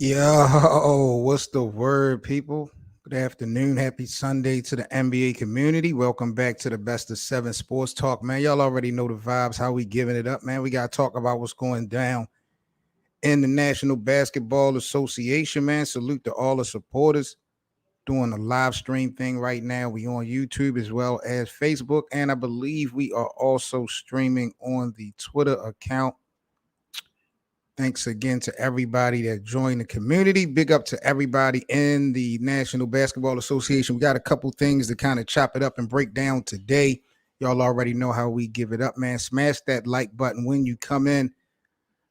Yo, what's the word, people? Good afternoon. Happy Sunday to the NBA community. Welcome back to the Best of Seven Sports Talk, man. Y'all already know the vibes, how we giving it up, man. We got to talk about what's going down in the National Basketball Association, man. Salute to all the supporters doing the live stream thing right now. We on YouTube as well as Facebook, and I believe we are also streaming on the Twitter account. Thanks again to everybody that joined the community. Big up to everybody in the National Basketball Association. We got a couple things to kind of chop it up and break down today. Y'all already know how we give it up, man. Smash that like button when you come in.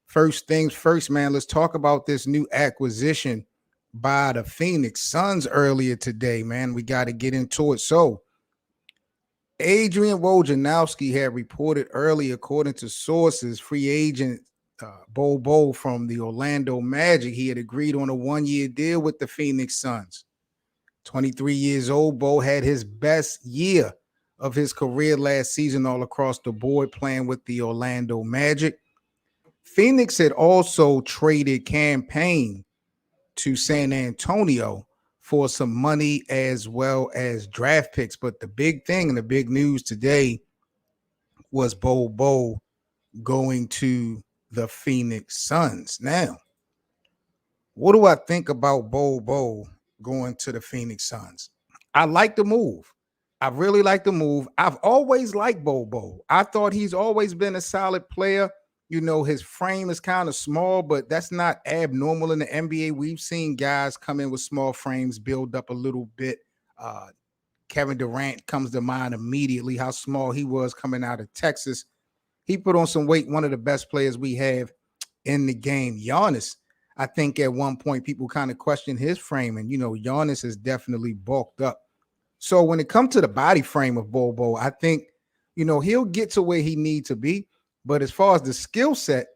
First things first, man, let's talk about this new acquisition by the Phoenix Suns earlier today, man. We got to get into it. So, Adrian Wojnarowski had reported earlier, according to sources, free agent Bol Bol from the Orlando Magic. He had agreed on a one-year deal with the Phoenix Suns. 23 years old, Bol had his best year of his career last season all across the board playing with the Orlando Magic. Phoenix had also traded Cam Payne to San Antonio for some money as well as draft picks. But the big thing and the big news today was Bol Bol going to the Phoenix Suns. Now, what do I think about Bol Bol going to the Phoenix Suns? I like the move. I really like the move. I've always liked Bol Bol. I thought he's always been a solid player. You know, his frame is kind of small, but that's not abnormal in the NBA. We've seen guys come in with small frames, build up a little bit. Kevin Durant comes to mind immediately, how small he was coming out of Texas. He put on some weight, one of the best players we have in the game. Giannis, I think at one point people kind of questioned his frame, and, you know, Giannis has definitely bulked up. So when it comes to the body frame of Bol Bol, I think, you know, he'll get to where he needs to be. But as far as the skill set,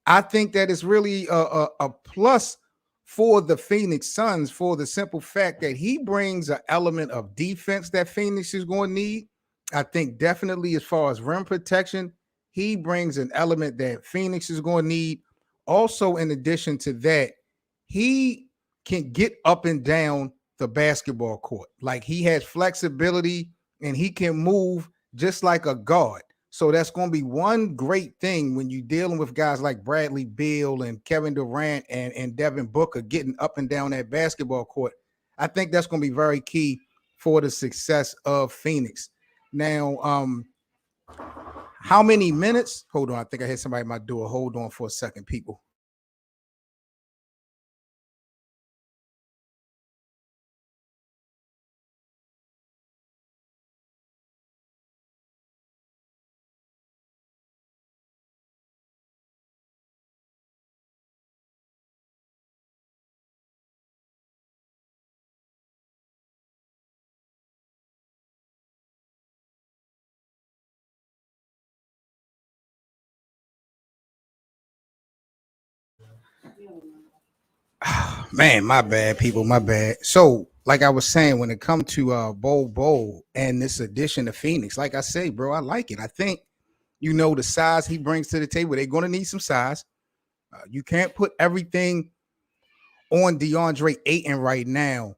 I think that it's really a plus for the Phoenix Suns for the simple fact that he brings an element of defense that Phoenix is going to need. I think definitely as far as rim protection, he brings an element that Phoenix is going to need. Also, in addition to that, he can get up and down the basketball court. Like, he has flexibility and he can move just like a guard. So that's going to be one great thing when you're dealing with guys like Bradley Beal and Kevin Durant and Devin Booker getting up and down that basketball court. I think that's going to be very key for the success of Phoenix. Now, how many minutes? Hold on. I think I had somebody at my door. Hold on for a second, people. Man, my bad, people, my bad. So, like I was saying, when it comes to Bol Bol and this addition to Phoenix, like I say, bro, I like it. I think, you know, the size he brings to the table, they're going to need some size. You can't put everything on DeAndre Ayton right now,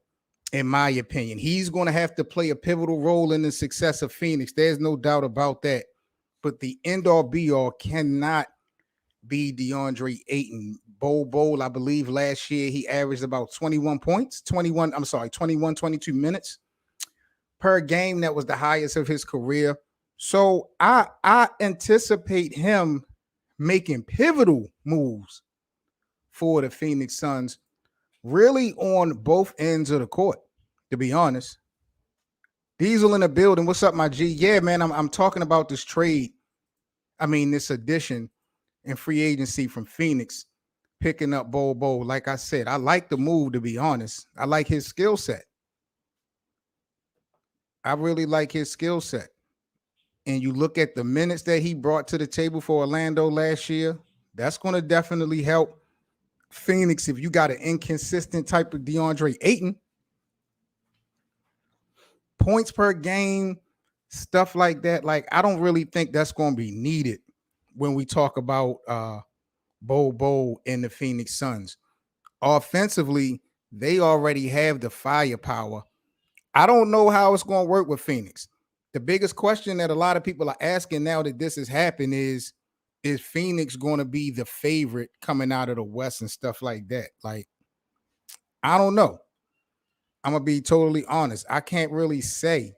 in my opinion. He's going to have to play a pivotal role in the success of Phoenix. There's no doubt about that. But the end all be all cannot be DeAndre Ayton. Bol Bol, I believe last year he averaged about 21 points, 21, 22 minutes per game. That was the highest of his career. So I anticipate him making pivotal moves for the Phoenix Suns, really on both ends of the court, to be honest. Diesel in the building. What's up, my G? Yeah, man, I'm talking about this trade. I mean, this addition in free agency from Phoenix, picking up Bol Bol. Like I said, I like the move, to be honest. I like his skill set. I really like his skill set. And you look at the minutes that he brought to the table for Orlando last year, that's going to definitely help Phoenix. If you got an inconsistent type of DeAndre Ayton, points per game, stuff like that, like I don't really think that's going to be needed when we talk about Bol Bol and the Phoenix Suns. Offensively, they already have the firepower. I don't know how it's going to work with Phoenix. The biggest question that a lot of people are asking now that this has happened is Phoenix going to be the favorite coming out of the West and stuff like that? Like, I don't know. I'm going to be totally honest. I can't really say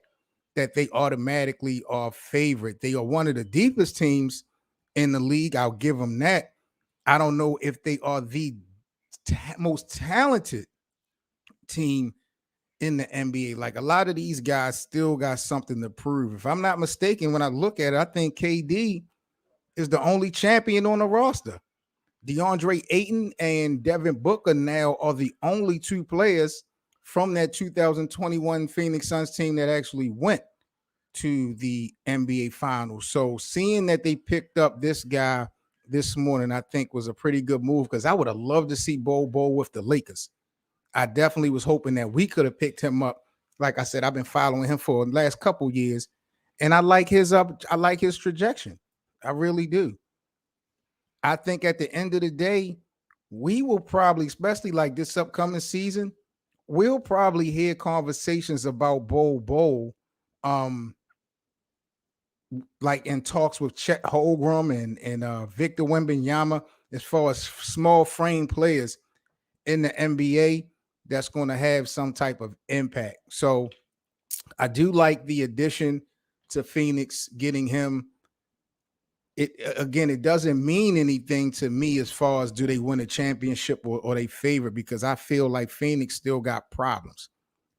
that they automatically are favorite. They are one of the deepest teams in the league. I'll give them that. I don't know if they are the most talented team in the NBA. Like, a lot of these guys still got something to prove. If I'm not mistaken, when I look at it, I think KD is the only champion on the roster. DeAndre Ayton and Devin Booker now are the only two players from that 2021 Phoenix Suns team that actually went to the NBA Finals. So seeing that they picked up this guy this morning, I think was a pretty good move, because I would have loved to see Bol Bol with the Lakers. I definitely was hoping that we could have picked him up. Like I said, I've been following him for the last couple years, and I like his trajectory. I really do. I think at the end of the day, we will probably, especially like this upcoming season, we'll probably hear conversations about Bol Bol, like in talks with Chet Holmgren and Victor Wembanyama, as far as small frame players in the NBA that's going to have some type of impact. So I do like the addition to Phoenix, getting him. It doesn't mean anything to me as far as do they win a championship or they favorite, because I feel like Phoenix still got problems.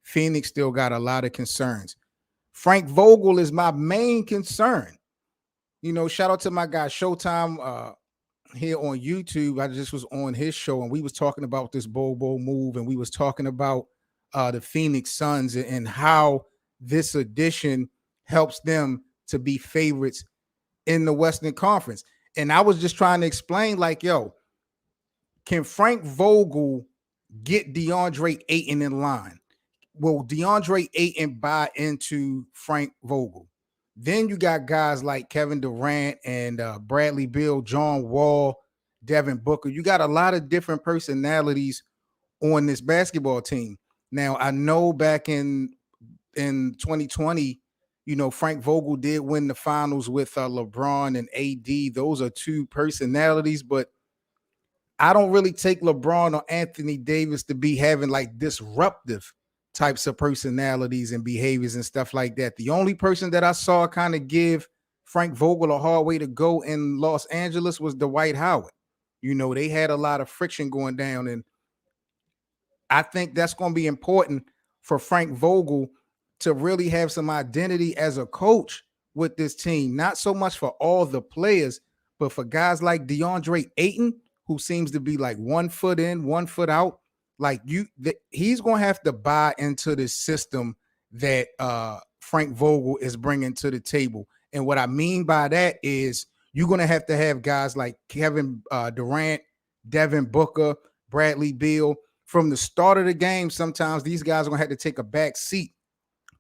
Phoenix still got a lot of concerns. Frank Vogel is my main concern. You know, shout out to my guy Showtime here on YouTube. I just was on his show and we was talking about this Bol Bol move, and we was talking about the Phoenix Suns and how this addition helps them to be favorites in the Western Conference. And I was just trying to explain, like, yo, can Frank Vogel get DeAndre Ayton in line? Will DeAndre Ayton buy into Frank Vogel? Then you got guys like Kevin Durant and Bradley Beal, John Wall, Devin Booker. You got a lot of different personalities on this basketball team. Now, I know back in 2020, you know, Frank Vogel did win the finals with LeBron and AD. Those are two personalities, but I don't really take LeBron or Anthony Davis to be having like disruptive types of personalities and behaviors and stuff like that. The only person that I saw kind of give Frank Vogel a hard way to go in Los Angeles was Dwight Howard. You know, they had a lot of friction going down, and I think that's going to be important for Frank Vogel to really have some identity as a coach with this team. Not so much for all the players, but for guys like DeAndre Ayton, who seems to be like 1 foot in, 1 foot out. Like he's going to have to buy into the system that Frank Vogel is bringing to the table. And what I mean by that is you're going to have guys like Kevin Durant, Devin Booker, Bradley Beal. From the start of the game, sometimes these guys are going to have to take a back seat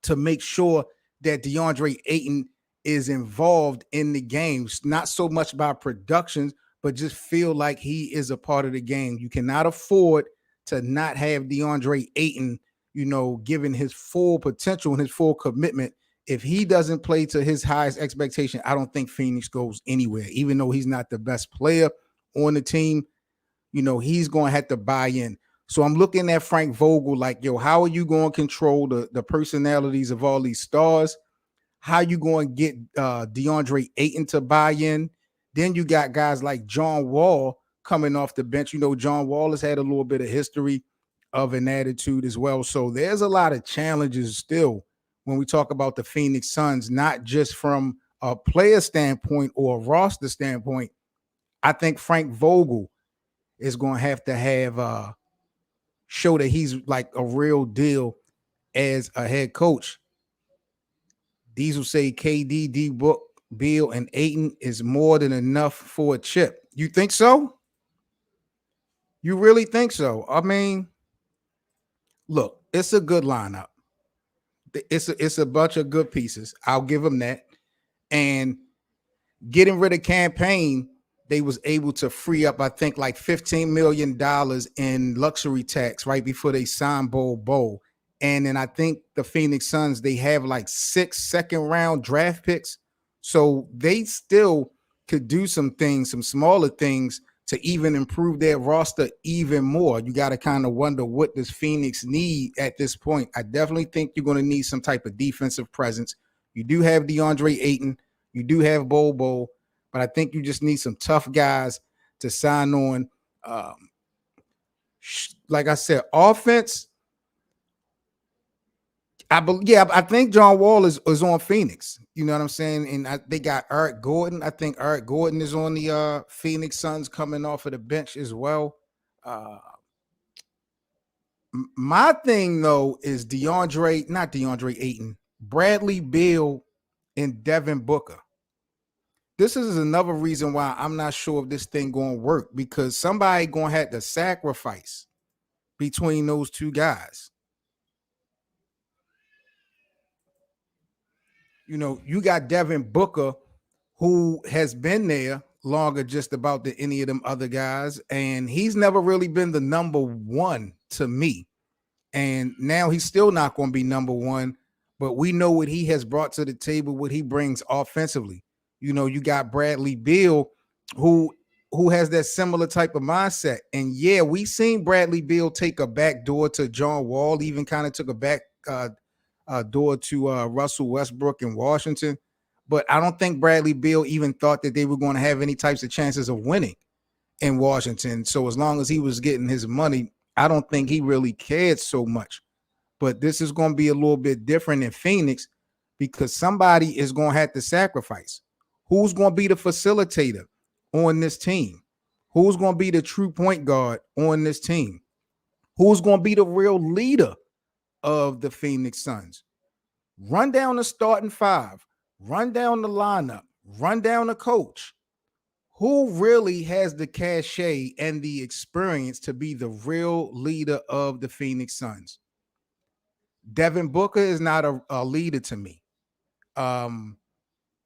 to make sure that DeAndre Ayton is involved in the games, not so much by production, but just feel like he is a part of the game. You cannot afford to not have DeAndre Ayton, you know, given his full potential and his full commitment. If he doesn't play to his highest expectation, I don't think Phoenix goes anywhere, even though he's not the best player on the team, he's going to have to buy in. So I'm looking at Frank Vogel like, yo, how are you going to control the personalities of all these stars? How you going to get DeAndre Ayton to buy in? Then you got guys like John Wall coming off the bench. John Wall has had a little bit of history of an attitude as well. So there's a lot of challenges still when we talk about the Phoenix Suns, not just from a player standpoint or a roster standpoint. I think Frank Vogel is going to have show that he's like a real deal as a head coach. These will say KD, D Book, Beal, and Ayton is more than enough for a chip. You think so? You really think so? I mean, look, it's a good lineup. It's a bunch of good pieces. I'll give them that. And getting rid of campaign, they was able to free up, I think, like $15 million in luxury tax right before they signed Bol Bol. And then I think the Phoenix Suns, they have like 6 second-round draft picks. So they still could do some things, some smaller things to even improve their roster even more. You got to kind of wonder, what does Phoenix need at this point? I definitely think you're going to need some type of defensive presence. You do have DeAndre Ayton. You do have Bol Bol. But I think you just need some tough guys to sign on. Like I said, offense. I think John Wall is on Phoenix. You know what I'm saying? And they got Eric Gordon. I think Eric Gordon is on the Phoenix Suns coming off of the bench as well. My thing, though, is not DeAndre Ayton, Bradley Beal, and Devin Booker. This is another reason why I'm not sure if this thing going to work, because somebody going to have to sacrifice between those two guys. You got Devin Booker, who has been there longer just about than any of them other guys, and he's never really been the number one to me. And now he's still not going to be number one, but we know what he has brought to the table, what he brings offensively. You got Bradley Beal, who has that similar type of mindset. And yeah, we seen Bradley Beal take a back door to John Wall, even kind of took a back door to Russell Westbrook in Washington. But I don't think Bradley Beal even thought that they were going to have any types of chances of winning in Washington. So as long as he was getting his money, I don't think he really cared so much. But this is going to be a little bit different in Phoenix, because somebody is going to have to sacrifice. Who's going to be the facilitator on this team? Who's going to be the true point guard on this team? Who's going to be the real leader of the Phoenix Suns? Run down the starting five, run down the lineup, run down the coach. Who really has the cachet and the experience to be the real leader of the Phoenix Suns? Devin Booker is not a leader to me.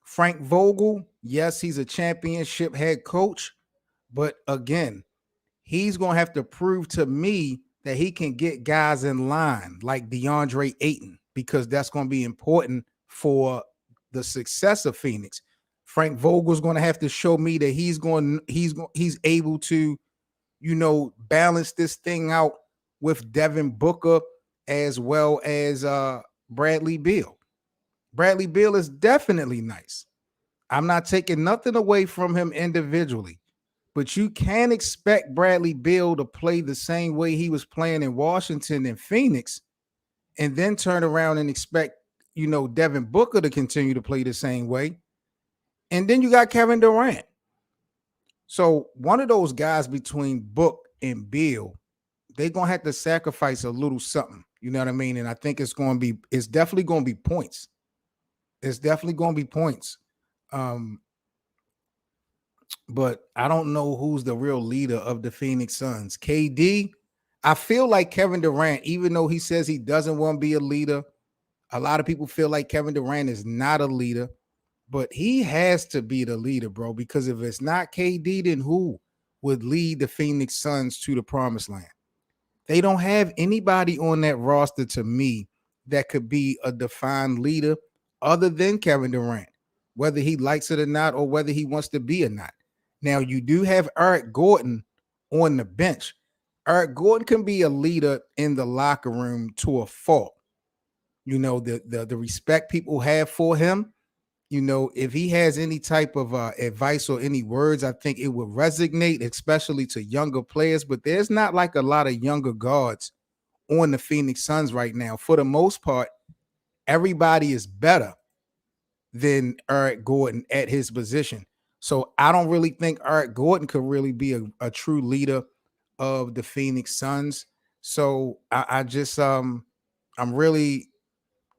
Frank Vogel, yes, he's a championship head coach, but again, he's going to have to prove to me that he can get guys in line like DeAndre Ayton, because that's going to be important for the success of Phoenix. Frank Vogel's going to have to show me that he's able to, balance this thing out with Devin Booker as well as Bradley Beal. Bradley Beal is definitely nice. I'm not taking nothing away from him individually, but you can't expect Bradley Beal to play the same way he was playing in Washington and Phoenix, and then turn around and expect, Devin Booker to continue to play the same way. And then you got Kevin Durant. So one of those guys between Book and Beal, they're going to have to sacrifice a little something. You know what I mean? And I think it's definitely going to be points. It's definitely going to be points. But I don't know who's the real leader of the Phoenix Suns. KD, I feel like Kevin Durant, even though he says he doesn't want to be a leader, a lot of people feel like Kevin Durant is not a leader, but he has to be the leader, bro, because if it's not KD, then who would lead the Phoenix Suns to the promised land? They don't have anybody on that roster to me that could be a defined leader other than Kevin Durant, whether he likes it or not, or whether he wants to be or not. Now you do have Eric Gordon on the bench. Eric Gordon can be a leader in the locker room to a fault. You know, the respect people have for him. You know, if he has any type of advice or any words, I think it would resonate, especially to younger players. But there's not like a lot of younger guards on the Phoenix Suns right now. For the most part, everybody is better than Eric Gordon at his position. So I don't really think Eric Gordon could really be a true leader of the Phoenix Suns. So I just I'm really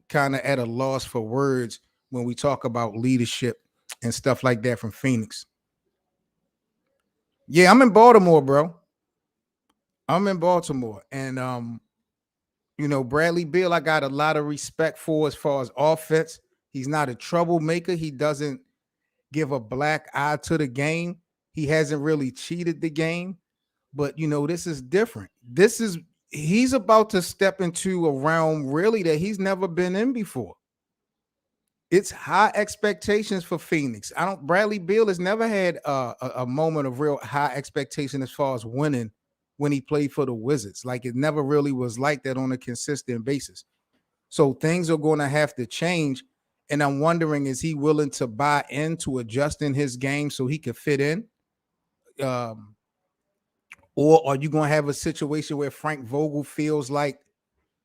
kind of at a loss for words when we talk about leadership and stuff like that from Phoenix. Yeah, I'm in Baltimore, bro. I'm in Baltimore. And you know, Bradley Beal, I got a lot of respect for as far as offense. He's not a troublemaker. He doesn't give a black eye to the game. He hasn't really cheated the game. But you know, this is different. This is he's about to step into a realm really that he's never been in before. It's high expectations for Phoenix. I don't. Bradley Beal has never had a moment of real high expectation as far as winning when he played for the Wizards. Like it never really was like that on a consistent basis. So things are going to have to change. And I'm wondering, is he willing to buy into adjusting his game so he can fit in? Um, or are you going to have a situation where Frank Vogel feels like,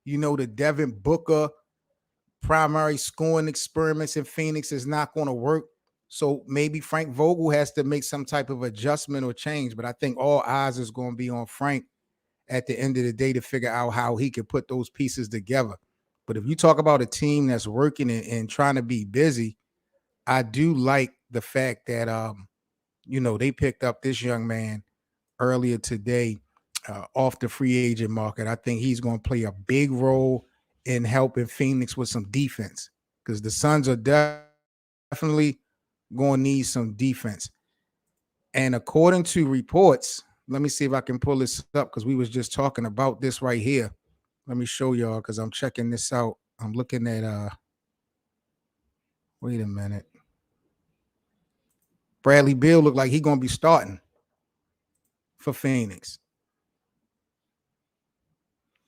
you know, the Devin Booker primary scoring experiments in Phoenix is not going to work. So maybe Frank Vogel has to make some type of adjustment or change. But I think all eyes is going to be on Frank at the end of the day to figure out how he can put those pieces together. But if you talk about a team that's working and trying to be busy, I do like the fact that you know, they picked up this young man earlier today off the free agent market. I think he's going to play a big role in helping Phoenix with some defense because the Suns are definitely going to need some defense. And according to reports, let me see if I can pull this up because we was just talking about this right here. Let me show y'all because I'm checking this out. I'm looking at wait a minute. Bradley Beal looked like he's gonna be starting for Phoenix.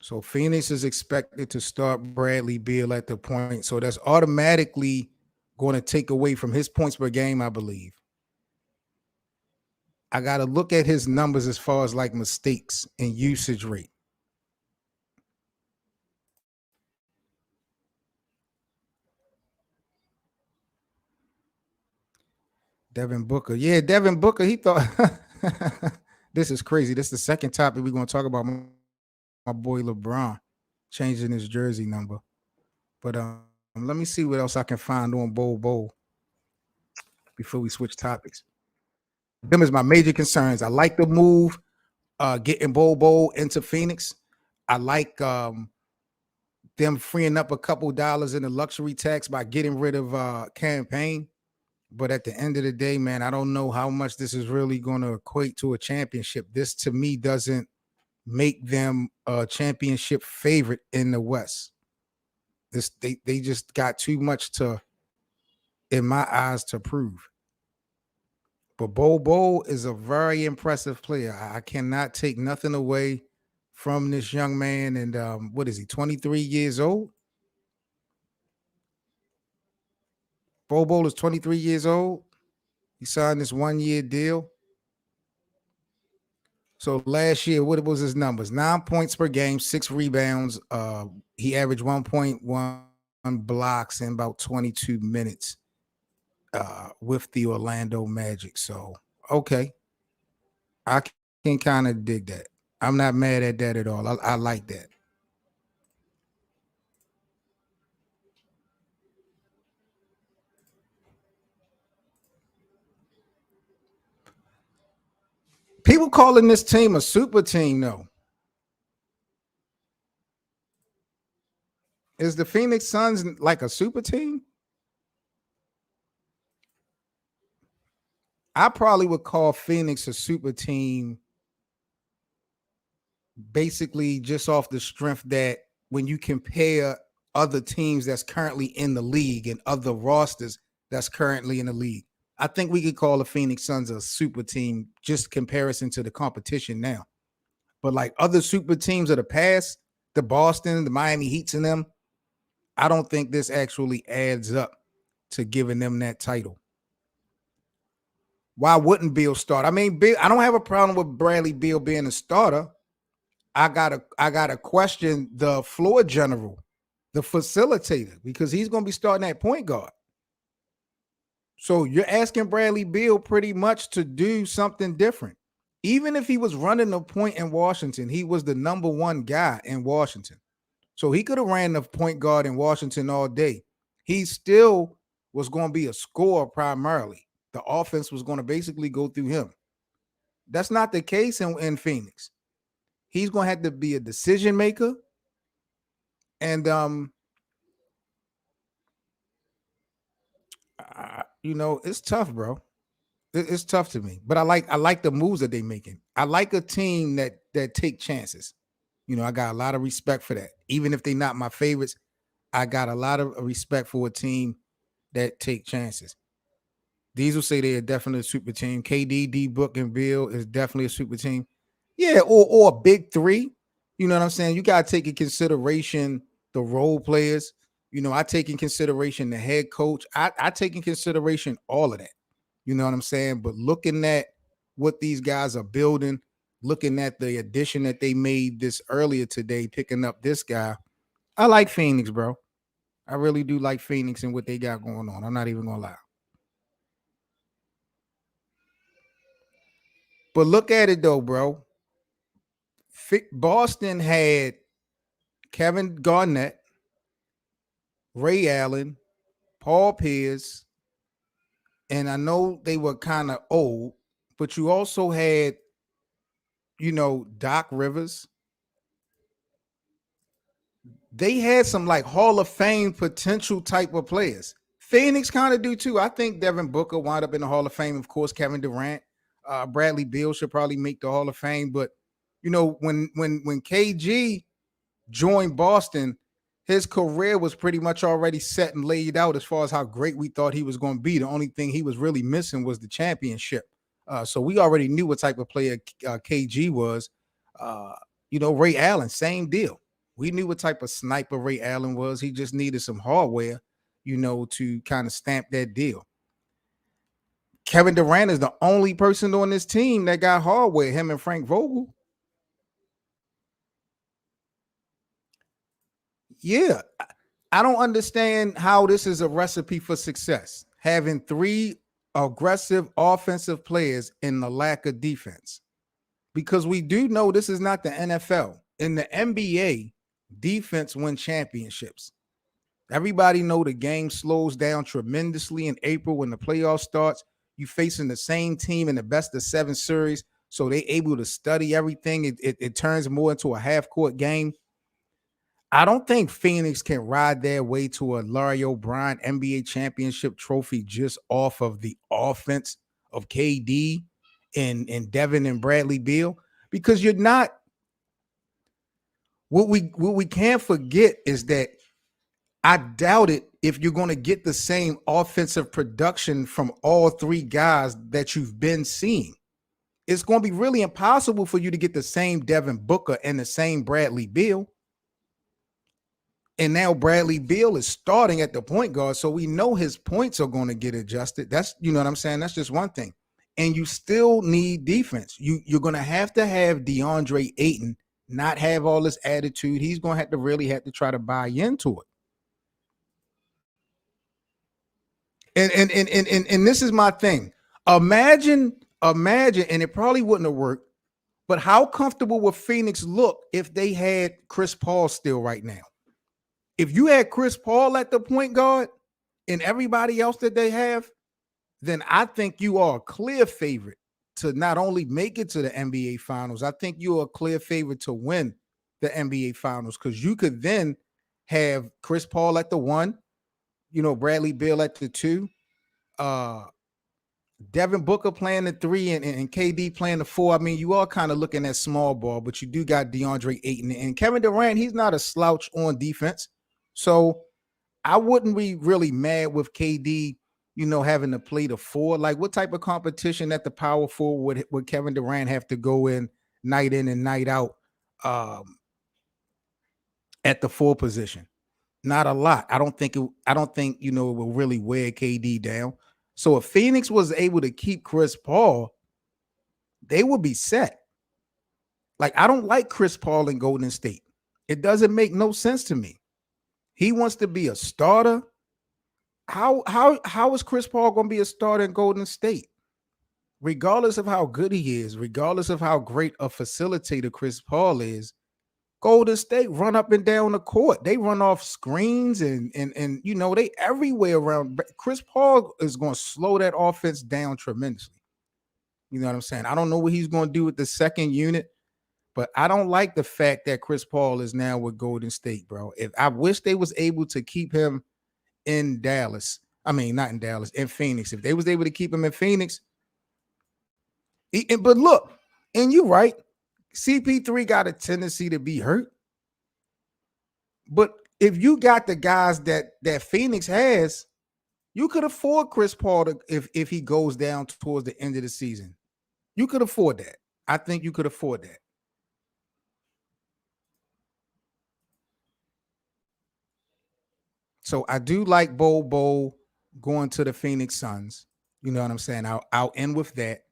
So Phoenix is expected to start Bradley Beal at the point. So that's automatically going to take away from his points per game, I believe. I got to look at his numbers as far as like mistakes and usage rate. Devin Booker. Yeah, Devin Booker, he thought this is crazy. This is the second topic we're going to talk about my boy LeBron changing his jersey number. But let me see what else I can find on Bol Bol before we switch topics. Them is my major concerns. I like the move, getting Bol Bol into Phoenix. I like them freeing up a couple dollars in the luxury tax by getting rid of campaign. But at the end of the day, man, I don't know how much this is really going to equate to a championship. This to me doesn't make them a championship favorite in the West. This they just got too much to, in my eyes, to prove. But Bol Bol is a very impressive player. I cannot take nothing away from this young man. And what is he, 23 years old? Bol Bol is 23 years old. He signed this 1 year deal. So last year, what was his numbers? 9 points per game, 6 rebounds. He averaged 1.1 blocks in about 22 minutes with the Orlando Magic. So, okay. I can kind of dig that. I'm not mad at that at all. I like that. People calling this team a super team, though. Is the Phoenix Suns like a super team? I probably would call Phoenix a super team basically just off the strength that when you compare other teams that's currently in the league and other rosters that's currently in the league. I think we could call the Phoenix Suns a super team, just comparison to the competition now. But like other super teams of the past, the Boston, the Miami Heats, and them, I don't think this actually adds up to giving them that title. Why wouldn't Beal start? I mean, Bill, I don't have a problem with Bradley Beal being a starter. I gotta question the floor general, the facilitator, because he's gonna be starting at point guard. So you're asking Bradley Beal pretty much to do something different. Even if he was running the point in Washington, he was the number one guy in Washington. So he could have ran the point guard in Washington all day. He still was going to be a scorer primarily. The offense was going to basically go through him. That's not the case in Phoenix. He's going to have to be a decision maker. And it's tough, bro. It's tough to me, but I like the moves that they're making. I like a team that take chances. I got a lot of respect for that. Even if they're not my favorites, I got a lot of respect for a team that take chances. These will say they're definitely a super team. KD, D Book, and Bill is definitely a super team. Yeah, or a big three. You know what I'm saying? You gotta take in consideration the role players. I take in consideration the head coach. I take in consideration all of that. You know what I'm saying? But looking at what these guys are building, looking at the addition that they made this earlier today, picking up this guy, I like Phoenix, bro. I really do like Phoenix and what they got going on. I'm not even gonna lie. But look at it though, bro. Boston had Kevin Garnett, Ray Allen, Paul Pierce, and I know they were kind of old, but you also had, Doc Rivers. They had some like Hall of Fame potential type of players. Phoenix kind of do too. I think Devin Booker wound up in the Hall of Fame. Of course, Kevin Durant, Bradley Beal should probably make the Hall of Fame. But when KG joined Boston, his career was pretty much already set and laid out as far as how great we thought he was going to be. The only thing he was really missing was the championship. So we already knew what type of player KG was. Ray Allen, same deal. We knew what type of sniper Ray Allen was. He just needed some hardware, to kind of stamp that deal. Kevin Durant is the only person on this team that got hardware, him and Frank Vogel. Yeah. I don't understand how this is a recipe for success. Having three aggressive offensive players in the lack of defense. Because we do know this is not the NFL. In the NBA, defense wins championships. Everybody know the game slows down tremendously in April when the playoff starts. You facing the same team in the best of 7 series, so they able to study everything. It turns more into a half court game. I don't think Phoenix can ride their way to a Larry O'Brien NBA championship trophy just off of the offense of KD and Devin and Bradley Beal, because you're not. What we can't forget is that I doubt it if you're going to get the same offensive production from all three guys that you've been seeing. It's going to be really impossible for you to get the same Devin Booker and the same Bradley Beal. And now Bradley Beal is starting at the point guard, so we know his points are going to get adjusted. That's, you know what I'm saying? That's just one thing. And you still need defense. You're going to have DeAndre Ayton not have all this attitude. He's going to really have to try to buy into it. And this is my thing. Imagine, and it probably wouldn't have worked, but how comfortable would Phoenix look if they had Chris Paul still right now? If you had Chris Paul at the point guard and everybody else that they have, then I think you are a clear favorite to not only make it to the NBA Finals, I think you're a clear favorite to win the NBA Finals, because you could then have Chris Paul at the 1, Bradley Beal at the 2, Devin Booker playing the 3, and KD playing the 4. I mean, you are kind of looking at small ball, but you do got DeAndre Ayton and Kevin Durant. He's not a slouch on defense. So I wouldn't be really mad with KD having to play the four. Like, what type of competition at the power four would Kevin Durant have to go in and night out um, at the four position? Not a lot. I don't think it will really wear KD down. So if Phoenix was able to keep Chris Paul, they would be set. Like, I don't like Chris Paul in Golden State. It doesn't make no sense to me. He wants to be a starter. How is Chris Paul going to be a starter in Golden State? Regardless of how good he is, regardless of how great a facilitator Chris Paul is, Golden State run up and down the court. They run off screens and they everywhere around. Chris Paul is going to slow that offense down tremendously. You know what I'm saying? I don't know what he's going to do with the second unit, but I don't like the fact that Chris Paul is now with Golden State, bro. If I wish they was able to keep him in Dallas. I mean, not in Dallas, in Phoenix. If they was able to keep him in Phoenix, but look, and you're right, CP3 got a tendency to be hurt. But if you got the guys that Phoenix has, you could afford Chris Paul if he goes down towards the end of the season. You could afford that. I think you could afford that. So I do like Bol Bol going to the Phoenix Suns. You know what I'm saying? I'll end with that.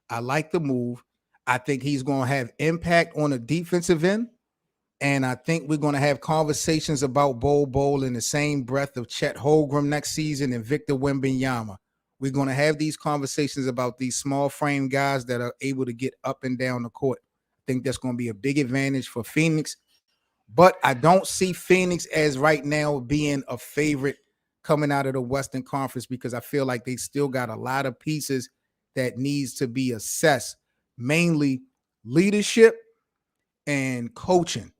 I like the move. I think he's going to have impact on the defensive end. And I think we're going to have conversations about Bol Bol in the same breath of Chet Holmgren next season and Victor Wembanyama. We're going to have these conversations about these small frame guys that are able to get up and down the court. I think that's going to be a big advantage for Phoenix. But I don't see Phoenix as right now being a favorite coming out of the Western Conference because I feel like they still got a lot of pieces that needs to be assessed, mainly leadership and coaching.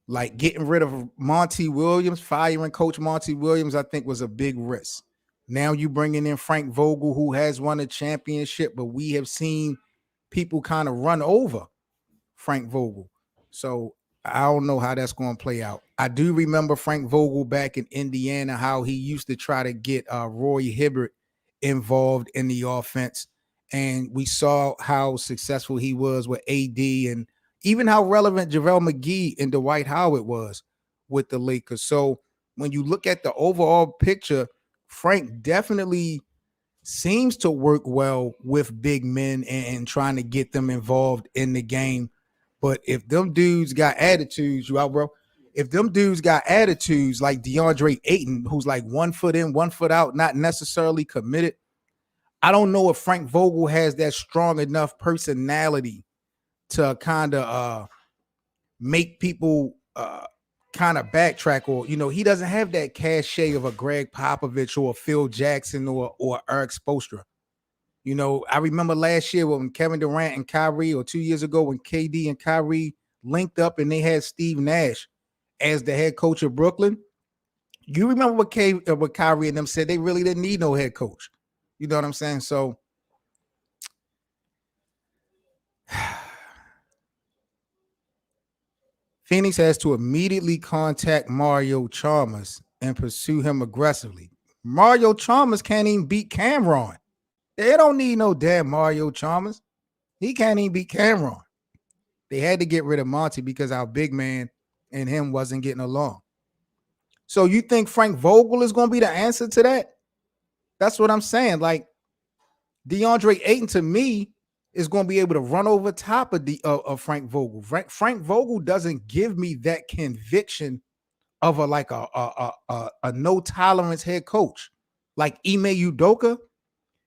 Like getting rid of Monty Williams, firing Coach Monty Williams, I think was a big risk. Now you bringing in Frank Vogel, who has won a championship, but we have seen people kind of run over Frank Vogel. So I don't know how that's going to play out. I do remember Frank Vogel back in Indiana, how he used to try to get Roy Hibbert involved in the offense. And we saw how successful he was with AD and even how relevant JaVale McGee and Dwight Howard was with the Lakers. So when you look at the overall picture, Frank definitely seems to work well with big men and trying to get them involved in the game. But if them dudes got attitudes, you out, bro. If them dudes got attitudes like DeAndre Ayton, who's like 1 foot in, 1 foot out, not necessarily committed, I don't know if Frank Vogel has that strong enough personality to kind of make people kind of backtrack, or he doesn't have that cachet of a Greg Popovich or a Phil Jackson or Eric Spoelstra. I remember last year when Kevin Durant and Kyrie, or 2 years ago when KD and Kyrie linked up and they had Steve Nash as the head coach of Brooklyn. You remember what Kyrie and them said? They really didn't need no head coach. You know what I'm saying? So Phoenix has to immediately contact Mario Chalmers and pursue him aggressively. Mario Chalmers can't even beat Cameron. They don't need no damn Mario Chalmers. He can't even beat Cameron. They had to get rid of Monty because our big man and him wasn't getting along. So you think Frank Vogel is going to be the answer to that? That's what I'm saying. Like DeAndre Ayton to me is going to be able to run over top of Frank Vogel. Frank Vogel doesn't give me that conviction of a no tolerance head coach like Ime Udoka.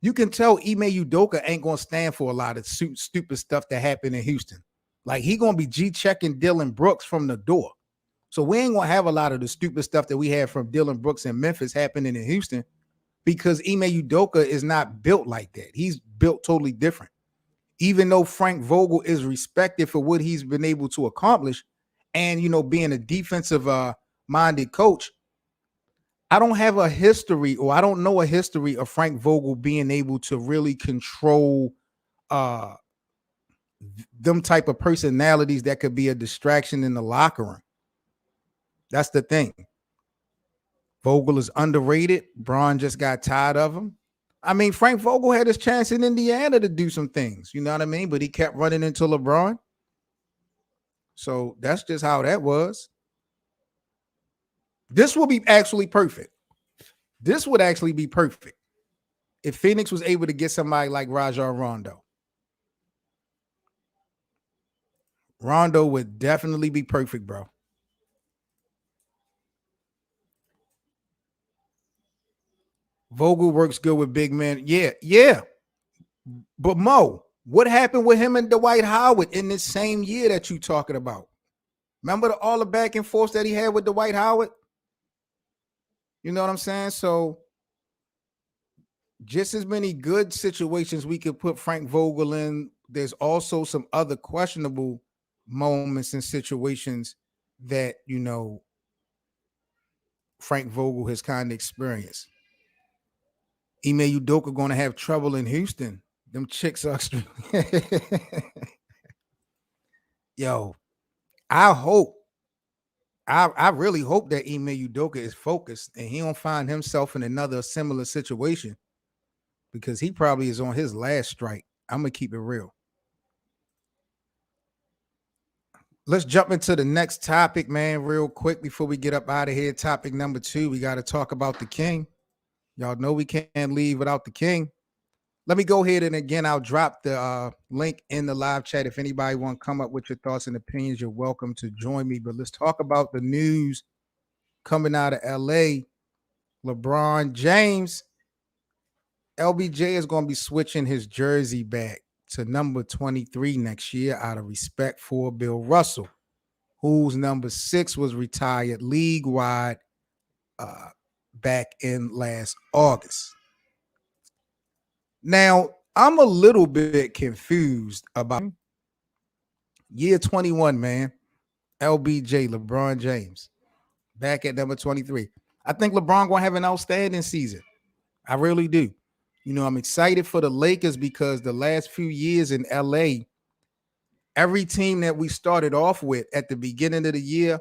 You can tell Ime Udoka ain't going to stand for a lot of stupid stuff that happened in Houston. Like he going to be G-checking Dillon Brooks from the door. So we ain't going to have a lot of the stupid stuff that we had from Dillon Brooks in Memphis happening in Houston because Ime Udoka is not built like that. He's built totally different. Even though Frank Vogel is respected for what he's been able to accomplish and, being a defensive minded coach, I don't have a history, or I don't know a history of Frank Vogel being able to really control them type of personalities that could be a distraction in the locker room. That's the thing. Vogel is underrated. Braun just got tired of him. I mean, Frank Vogel had his chance in Indiana to do some things, you know what I mean? But he kept running into LeBron. So that's just how that was. This will be actually perfect. This would actually be perfect if Phoenix was able to get somebody like Rajon Rondo. Rondo would definitely be perfect, bro. Vogel works good with big men. Yeah, yeah. But Mo, what happened with him and Dwight Howard in this same year that you talking about? Remember all the back and forth that he had with Dwight Howard? You know what I'm saying? So just as many good situations we could put Frank Vogel in, there's also some other questionable moments and situations that, Frank Vogel has kind of experienced. Ime Udoka going to have trouble in Houston. Them chicks are extreme. Yo, I hope, I really hope that Ime Udoka is focused and he don't find himself in another similar situation because he probably is on his last strike. I'm going to keep it real. Let's jump into the next topic, man, real quick before we get up out of here. Topic number 2, we got to talk about the king. Y'all know we can't leave without the king. Let me go ahead and again, I'll drop the link in the live chat. If anybody want to come up with your thoughts and opinions, you're welcome to join me. But let's talk about the news coming out of LA. LeBron James, LBJ is going to be switching his jersey back to number 23 next year out of respect for Bill Russell, whose number 6 was retired league-wide back in last August. Now, I'm a little bit confused about year 21, man. LBJ, LeBron James, back at number 23. I think LeBron going to have an outstanding season. I really do. I'm excited for the Lakers because the last few years in LA, every team that we started off with at the beginning of the year,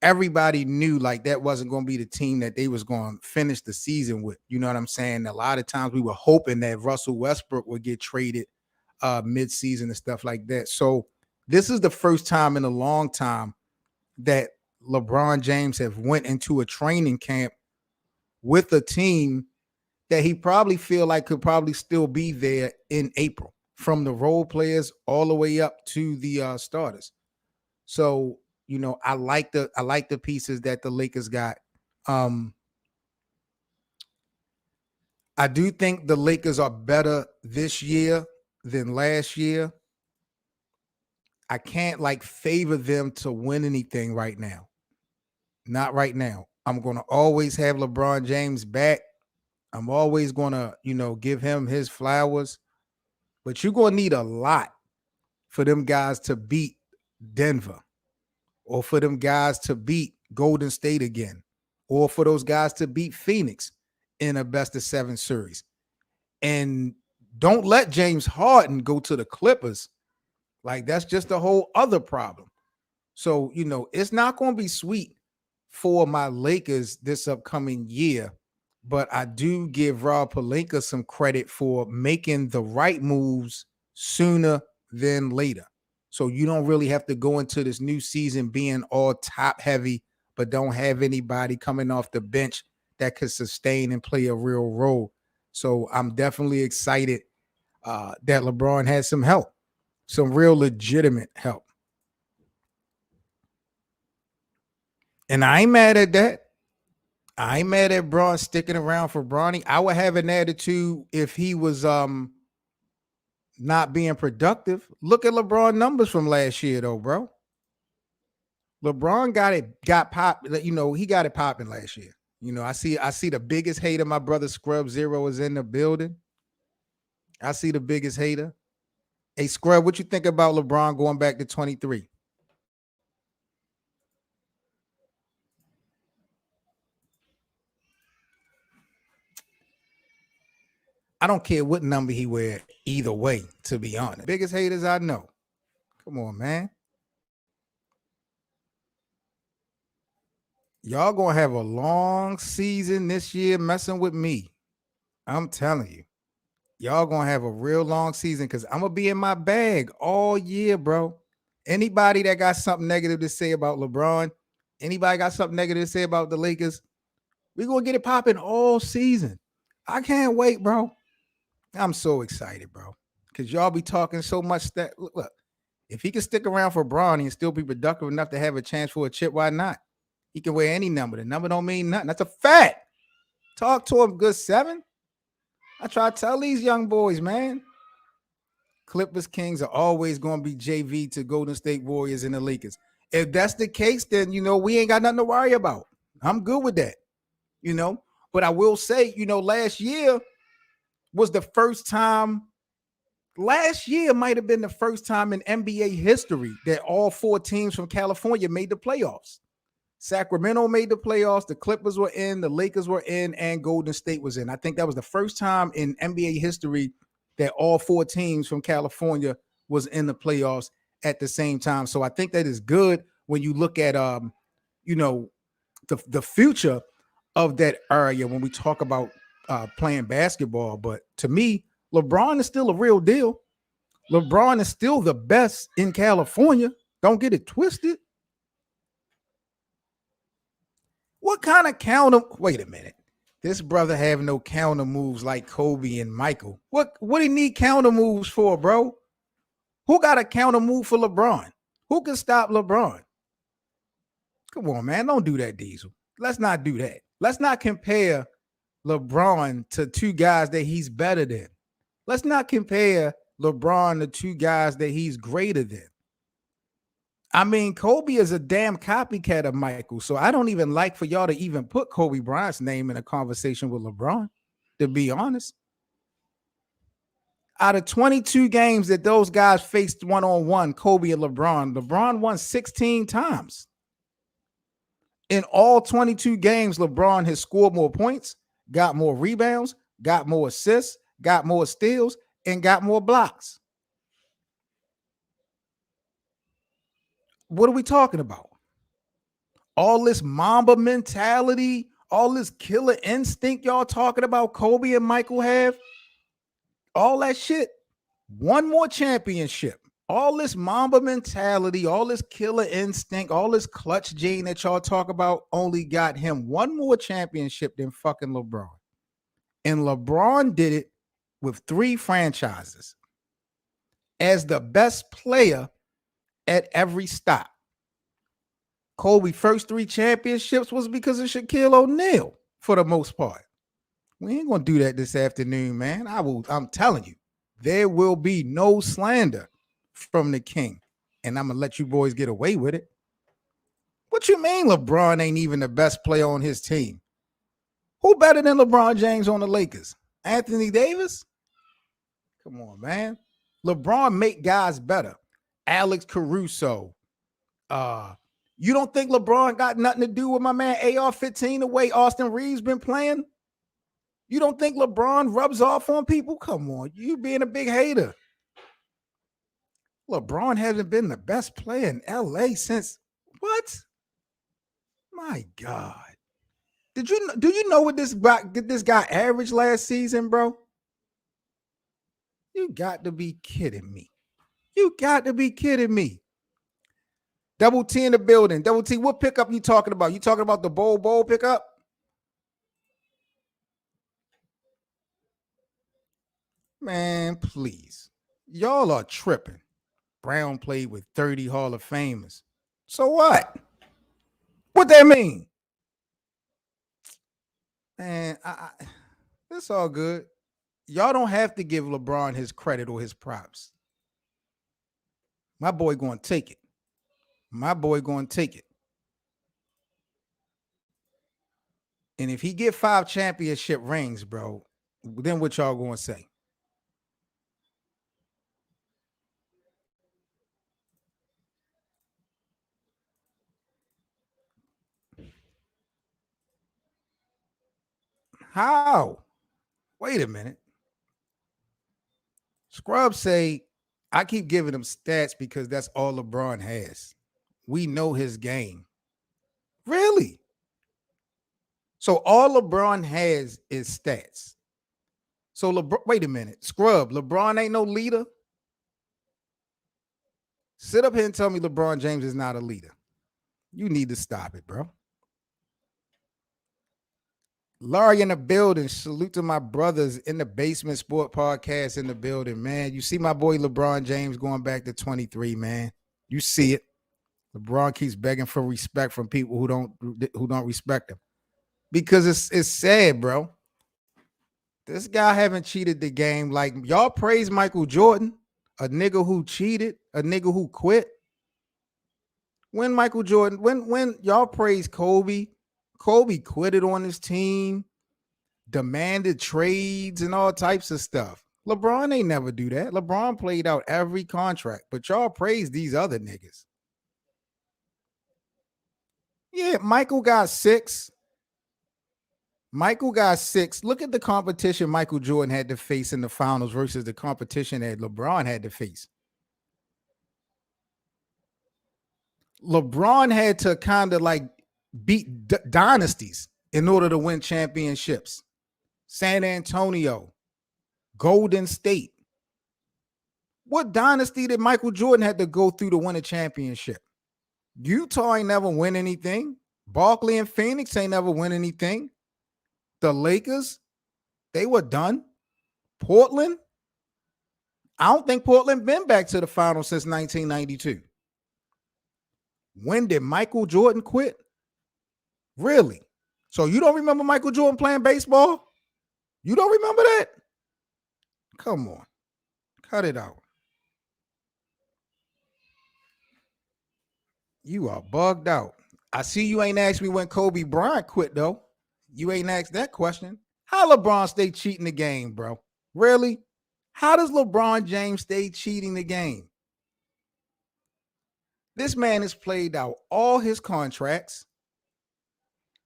everybody knew like that wasn't going to be the team that they was going to finish the season with. You know what I'm saying? A lot of times we were hoping that Russell Westbrook would get traded mid-season and stuff like that. So this is the first time in a long time that LeBron James have went into a training camp with a team that he probably feel like could probably still be there in April, from the role players all the way up to the starters. So, I like the pieces that the Lakers got. I do think the Lakers are better this year than last year. I can't favor them to win anything right now. Not right now. I'm going to always have LeBron James back. I'm always going to, give him his flowers. But you're going to need a lot for them guys to beat Denver, or for them guys to beat Golden State again, or for those guys to beat Phoenix in a best of 7 series. And don't let James Harden go to the Clippers. That's just a whole other problem. So, it's not going to be sweet for my Lakers this upcoming year, but I do give Rob Pelinka some credit for making the right moves sooner than later. So you don't really have to go into this new season being all top heavy, but don't have anybody coming off the bench that could sustain and play a real role. So I'm definitely excited that LeBron has some help, some real legitimate help. And I ain't mad at that. I ain't mad at Braun sticking around for Bronny. I would have an attitude if he was not being productive. Look at LeBron numbers from last year, though, bro. LeBron got pop. He got it popping last year. I see the biggest hater. My brother Scrub Zero is in the building. I see the biggest hater. Hey, Scrub, what you think about LeBron going back to 23? I don't care what number he wear either way, to be honest. Biggest haters I know. Come on, man. Y'all gonna have a long season this year messing with me. I'm telling you. Y'all gonna have a real long season because I'm gonna be in my bag all year, bro. Anybody that got something negative to say about LeBron, anybody got something negative to say about the Lakers, we gonna get it popping all season. I can't wait, bro. I'm so excited, bro. Cause y'all be talking so much that look, if he can stick around for Bron and still be productive enough to have a chance for a chip, why not? He can wear any number. The number don't mean nothing. That's a fact. Talk to him, good seven. I try to tell these young boys, man. Clippers Kings are always going to be JV to Golden State Warriors and the Lakers. If that's the case, then we ain't got nothing to worry about. I'm good with that, you know. But I will say, last year was the first time. Last year might have been the first time in NBA history that all four teams from California made the playoffs. Sacramento made the playoffs. The Clippers were in, the Lakers were in, and Golden State was in. I think that was the first time in NBA history that all four teams from California was in the playoffs at the same time. So I think that is good when you look at the future of that area when we talk about playing basketball. But to me, LeBron is still a real deal. LeBron is still the best in California. Don't get it twisted. What kind of counter? Wait a minute. This brother have no counter moves like Kobe and Michael. What do he need counter moves for, bro? Who got a counter move for LeBron? Who can stop LeBron? Come on, man. Don't do that, Diesel. Let's not do that. Let's not compare LeBron to two guys that he's better than. Let's not compare LeBron to two guys that he's greater than. I mean, Kobe is a damn copycat of Michael, so I don't even like for y'all to even put Kobe Bryant's name in a conversation with LeBron, to be honest. Out of 22 games that those guys faced one-on-one, Kobe and LeBron won 16 times. In all 22 games, LeBron has scored more points, got more rebounds, got more assists, got more steals, and got more blocks. What are we talking about? All this Mamba mentality, all this killer instinct y'all talking about Kobe and Michael have, all that shit, one more championship. All this Mamba mentality, all this killer instinct, all this clutch gene that y'all talk about only got him one more championship than fucking LeBron. And LeBron did it with 3 franchises as the best player at every stop. Kobe's first 3 championships was because of Shaquille O'Neal for the most part. We ain't gonna do that this afternoon, man. I'm telling you, there will be no slander from the king. And I'm gonna let you boys get away with it. What you mean LeBron ain't even the best player on his team? Who better than LeBron James on the Lakers? Anthony Davis? Come on, man. LeBron make guys better. Alex Caruso. You don't think LeBron got nothing to do with my man AR-15 the way Austin Reeves been playing? You don't think LeBron rubs off on people? Come on, you being a big hater. LeBron hasn't been the best player in LA since what? My God. Do you know what this guy averaged last season, bro? You got to be kidding me. You got to be kidding me. Double T in the building. Double T, what pickup you talking about? You talking about the Bol Bol pickup? Man, please. Y'all are tripping. Brown played with 30 Hall of Famers. So what? What that mean? Man, it's all good. Y'all don't have to give LeBron his credit or his props. My boy going to take it. My boy going to take it. And if he get 5 championship rings, bro, then what y'all going to say? How? Wait a minute. Scrubs say, I keep giving him stats because that's all LeBron has. We know his game. Really? So all LeBron has is stats. So LeBron, wait a minute, scrub. LeBron ain't no leader. Sit up here and tell me LeBron James is not a leader. You need to stop it, bro. Laurie in the building. Salute to my brothers in the Basement Sport Podcast in the building, man. You see my boy LeBron James going back to 23, man. You see it. LeBron keeps begging for respect from people who don't respect him. Because it's sad, bro. This guy haven't cheated the game. Like, y'all praise Michael Jordan, a nigga who cheated, a nigga who quit. When Michael Jordan, when y'all praise Kobe, Kobe quitted on his team, demanded trades and all types of stuff. LeBron ain't never do that. LeBron played out every contract, but y'all praise these other niggas. Yeah, Michael got 6. Michael got 6. Look at the competition Michael Jordan had to face in the finals versus the competition that LeBron had to face. LeBron had to kind of like beat dynasties in order to win championships. San Antonio, Golden State. What dynasty did Michael Jordan have to go through to win a championship? Utah ain't never win anything. Barkley and Phoenix ain't never win anything. The Lakers, they were done. Portland, I don't think Portland been back to the finals since 1992. When did Michael Jordan quit? Really? So you don't remember Michael Jordan playing baseball? You don't remember that? Come on. Cut it out. You are bugged out. I see you ain't asked me when Kobe Bryant quit, though. You ain't asked that question. How LeBron stay cheating the game, bro? Really? How does LeBron James stay cheating the game? This man has played out all his contracts.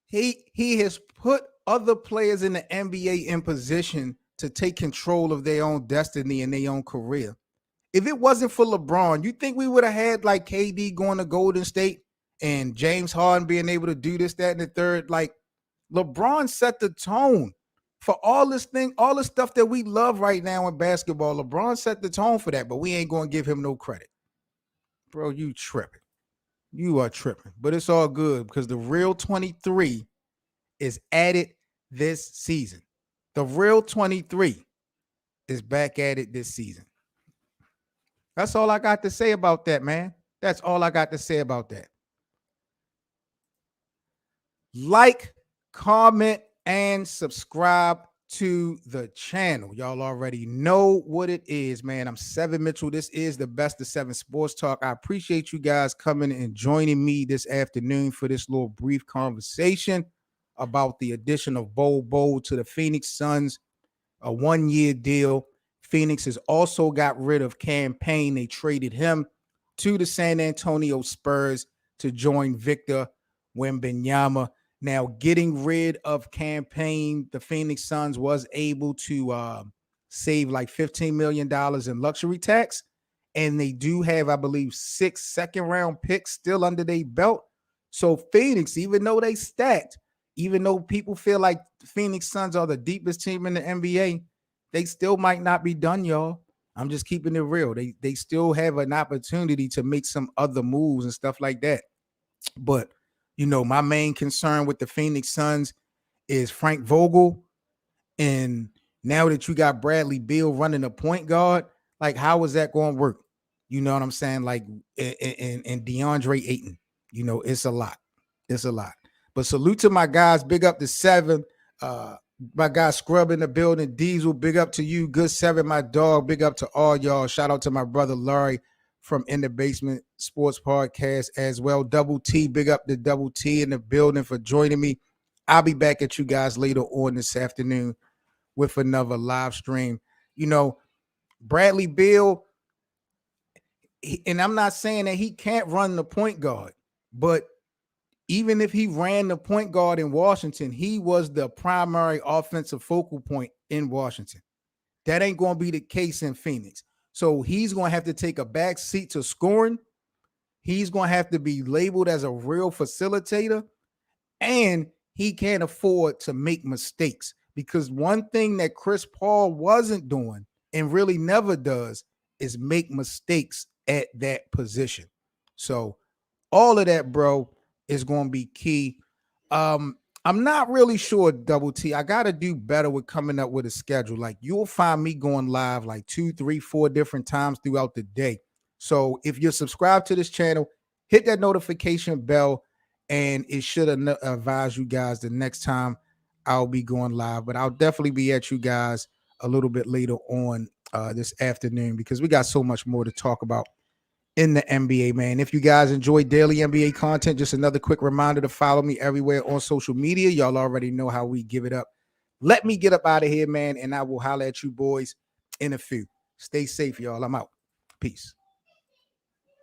He has put other players in the NBA in position to take control of their own destiny and their own career. If it wasn't for LeBron, you think we would have had like KD going to Golden State and James Harden being able to do this, that, and the third? Like, LeBron set the tone for all this stuff that we love right now in basketball. LeBron set the tone for that, but we ain't going to give him no credit. Bro, you tripping. You are tripping. But it's all good because the real 23 is at it this season. The real 23 is back at it this season. That's all I got to say about that, man. That's all I got to say about that. Like, comment, and subscribe to the channel. Y'all already know what it is, man. I'm Seven Mitchell. This is the Best of Seven Sports Talk. I appreciate you guys coming and joining me this afternoon for this little brief conversation about the addition of Bol Bol to the Phoenix Suns, a 1-year deal. Phoenix has also got rid of Campaign. They traded him to the San Antonio Spurs to join Victor Wembanyama. Now, getting rid of Campaign, the Phoenix Suns was able to save like $15 million in luxury tax. And they do have, I believe, 6 second-round picks still under their belt. So Phoenix, even though they stacked, even though people feel like the Phoenix Suns are the deepest team in the NBA, they still might not be done, y'all. I'm just keeping it real. They still have an opportunity to make some other moves and stuff like that. But, you know, my main concern with the Phoenix Suns is Frank Vogel. And now that you got Bradley Beal running a point guard, like, how is that going to work? You know what I'm saying? Like, and DeAndre Ayton, you know, it's a lot. It's a lot. But salute to my guys. Big up to Seven. My guy Scrub in the building. Diesel, big up to you. Good Seven, my dog. Big up to all y'all. Shout out to my brother Laurie from In the Basement Sports Podcast as well. Double T, big up to Double T in the building for joining me. I'll be back at you guys later on this afternoon with another live stream. You know, Bradley Beal, and I'm not saying that he can't run the point guard, but even if he ran the point guard in Washington, he was the primary offensive focal point in Washington. That ain't going to be the case in Phoenix. So he's going to have to take a back seat to scoring. He's going to have to be labeled as a real facilitator. And he can't afford to make mistakes, because one thing that Chris Paul wasn't doing and really never does is make mistakes at that position. So all of that, bro, is going to be key. I'm not really sure, Double T. I got to do better with coming up with a schedule. Like, you'll find me going live like 2, 3, 4 different times throughout the day. So if you're subscribed to this channel, hit that notification bell, and it should advise you guys the next time I'll be going live. But I'll definitely be at you guys a little bit later on this afternoon, because we got so much more to talk about in the NBA, man. If you guys enjoy daily NBA content, just another quick reminder to follow me everywhere on social media. Y'all already know how we give it up. Let me get up out of here, man, and I will holler at you boys in a few. Stay safe, y'all. I'm out. Peace.